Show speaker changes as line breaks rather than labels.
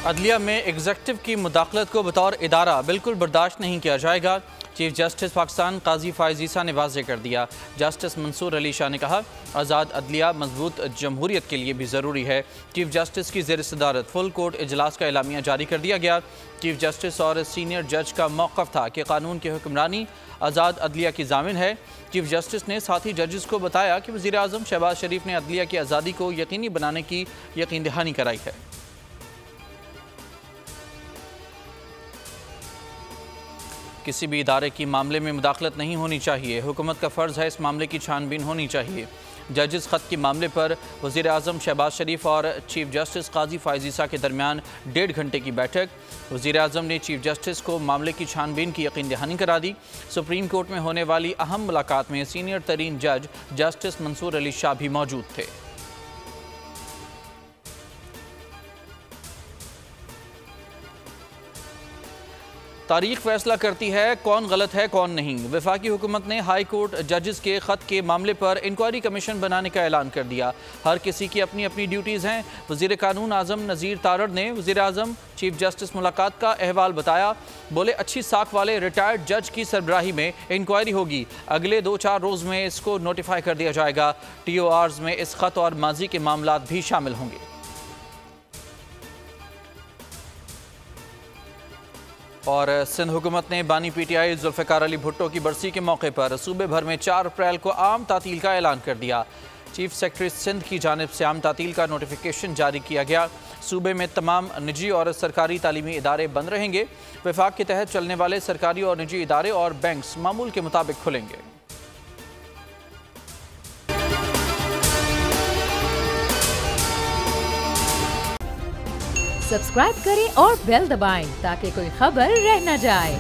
अदलिया में एग्जेक्टिव की मुदाखलत को बतौर इदारा बिल्कुल बर्दाश्त नहीं किया जाएगा। चीफ जस्टिस पाकिस्तान काजी फ़ाइज़ ईसा ने वाज़ेह कर दिया। जस्टिस मंसूर अली शाह ने कहा, आज़ाद अदलिया मजबूत जमहूरियत के लिए भी ज़रूरी है। चीफ जस्टिस की ज़ेर सदारत फुल कोर्ट इजलास का एलामिया जारी कर दिया गया। चीफ जस्टिस और सीनियर जज का मौक़िफ़ था कि कानून की हुक्मरानी आज़ाद अदलिया की ज़ामिन है। चीफ जस्टिस ने साथी जजेस को बताया कि वज़ीर आज़म शहबाज शरीफ ने अदलिया की आज़ादी को यकीनी बनाने की यकीन दहानी कराई है। किसी भी इदारे की मामले में मुदाखलत नहीं होनी चाहिए। हुकूमत का फ़र्ज़ है इस मामले की छानबीन होनी चाहिए। जजेस ख़त के मामले पर वज़ीर आज़म शहबाज शरीफ और चीफ जस्टिस काजी फ़ाइज़ ईसा के दरमियान 1.5 घंटे की बैठक। वज़ीर आज़म ने चीफ जस्टिस को मामले की छानबीन की यकीन दहानी करा दी। सुप्रीम कोर्ट में होने वाली अहम मुलाकात में सीनियर तरीन जज जस्टिस मंसूर अली शाह भी मौजूद थे। तारीख फैसला करती है कौन गलत है कौन नहीं। वफाकी हुकूमत ने हाई कोर्ट जजेस के ख़त के मामले पर इंक्वायरी कमीशन बनाने का ऐलान कर दिया। हर किसी की अपनी अपनी ड्यूटीज़ हैं। वज़ीर कानून आज़म नज़ीर तारड़ ने वज़ीर आज़म चीफ जस्टिस मुलाकात का अहवाल बताया। बोले, अच्छी साख वाले रिटायर्ड जज की सरबराही में इंक्वायरी होगी। अगले 2-4 रोज़ में इसको नोटिफाई कर दिया जाएगा। TORs में इस ख़त और माजी के मामलात भी शामिल होंगे। और सिंध हुकूमत ने बानी PTI जुल्फ़िकार अली भुट्टो की बरसी के मौके पर सूबे भर में 4 अप्रैल को आम तातील का ऐलान कर दिया। चीफ सेक्रेटरी सिंध की जानिब से आम तातील का नोटिफिकेशन जारी किया गया। सूबे में तमाम निजी और सरकारी तालीमी इदारे बंद रहेंगे। वफाक के तहत चलने वाले सरकारी और निजी इदारे और बैंक्स मामूल के मुताबिक खुलेंगे।
सब्सक्राइब करें और बेल दबाएं ताकि कोई खबर रह न जाए।